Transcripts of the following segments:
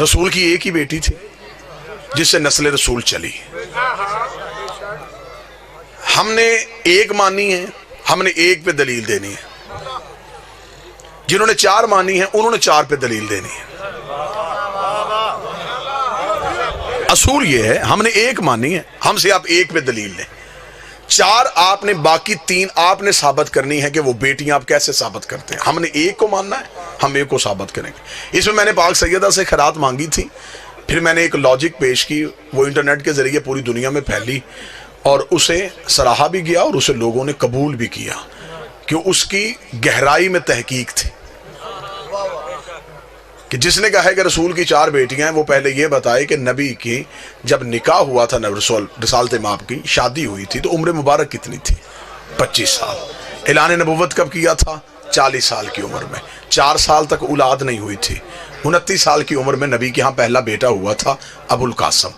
رسول کی ایک ہی بیٹی تھی جس سے نسل رسول چلی. ہم نے ایک مانی ہے، ہم نے ایک پہ دلیل دینی ہے. جنہوں نے چار مانی ہے انہوں نے چار پہ دلیل دینی ہے. اصول یہ ہے ہم نے ایک مانی ہے، ہم سے آپ ایک پہ دلیل لیں. چار آپ نے، باقی تین آپ نے ثابت کرنی ہے کہ وہ بیٹیاں آپ کیسے ثابت کرتے ہیں. ہم نے ایک کو ماننا ہے، ہم ایک کو ثابت کریں گے. اس میں نے پاک سیدہ سے خیرات مانگی تھی، پھر میں نے ایک لاجک پیش کی، وہ انٹرنیٹ کے ذریعے پوری دنیا میں پھیلی اور اسے سراہا بھی گیا اور اسے لوگوں نے قبول بھی کیا کہ اس کی گہرائی میں تحقیق تھی. کہ جس نے کہا ہے کہ رسول کی چار بیٹیاں ہیں، وہ پہلے یہ بتائے کہ نبی کی جب نکاح ہوا تھا، رسالت مآب کی شادی ہوئی تھی تو عمر مبارک کتنی تھی؟ 25 سال. اعلان نبوت کب کیا تھا؟ 40 سال کی عمر میں. 4 سال تک اولاد نہیں ہوئی تھی. 29 سال کی عمر میں نبی کے ہاں پہلا بیٹا ہوا تھا، ابو القاسم.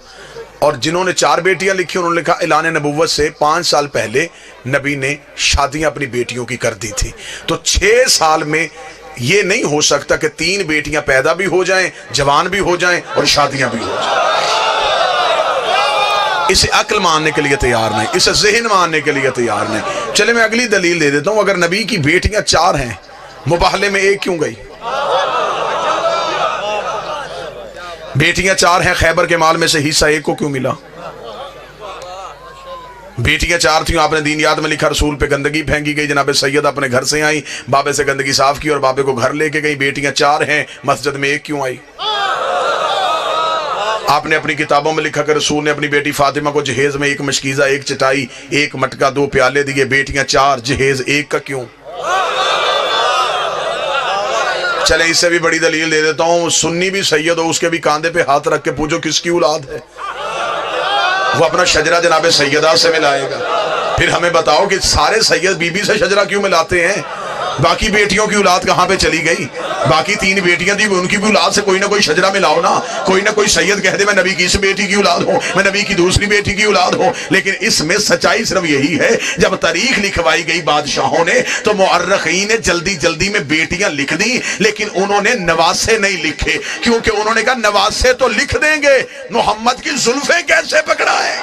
اور جنہوں نے چار بیٹیاں لکھی انہوں نے لکھا اعلان نبوت سے 5 سال پہلے نبی نے شادیاں اپنی بیٹیوں کی کر دی تھی. تو 6 سال میں یہ نہیں ہو سکتا کہ 3 بیٹیاں پیدا بھی ہو جائیں، جوان بھی ہو جائیں اور شادیاں بھی ہو جائیں. اسے عقل ماننے کے لیے تیار نہیں، اسے ذہن ماننے کے لیے تیار نہیں. چلے میں اگلی دلیل دے دیتا ہوں. اگر نبی کی بیٹیاں 4 ہیں، مباہلے میں ایک کیوں گئی؟ بیٹیاں 4 ہیں، خیبر کے مال میں سے حصہ ایک کو کیوں ملا؟ بیٹیاں 4 تھیں، آپ نے دین یاد میں لکھا رسول پہ گندگی پھینکی گئی، جناب سید اپنے گھر سے آئیں، بابے سے گندگی صاف کی اور بابے کو گھر لے کے گئی. بیٹیاں 4 ہیں، مسجد میں ایک کیوں آئی؟ آپ نے اپنی کتابوں میں لکھا کہ رسول نے اپنی بیٹی فاطمہ کو جہیز میں 1 مشکیزہ، 1 چٹائی، 1 مٹکا، 2 پیالے دیے. بیٹیاں 4، جہیز 1 کا کیوں؟ چلیں اس سے بھی بڑی دلیل دے دیتا ہوں. سنی بھی سید ہو، اس کے بھی کاندھے پہ ہاتھ رکھ کے پوچھو کس کی اولاد ہے، وہ اپنا شجرہ جناب سیدہ سے ملائے گا. پھر ہمیں بتاؤ کہ سارے سید بی بی سے شجرہ کیوں ملاتے ہیں؟ باقی بیٹیوں کی اولاد کہاں پہ چلی گئی؟ باقی 3 بیٹیاں تھیں، ان کی بھی اولاد سے کوئی نہ کوئی شجرہ ملاؤ نا. کوئی نہ کوئی سید کہہ دے میں نبی کی اس بیٹی کی اولاد ہوں، میں نبی کی دوسری بیٹی کی اولاد ہوں. لیکن اس میں سچائی صرف یہی ہے، جب تاریخ لکھوائی گئی بادشاہوں نے تو مؤرخین نے جلدی جلدی میں بیٹیاں لکھ دی، لیکن انہوں نے نواسے نہیں لکھے، کیونکہ انہوں نے کہا نواسے تو لکھ دیں گے، محمد کی زلفیں کیسے پکڑا ہے؟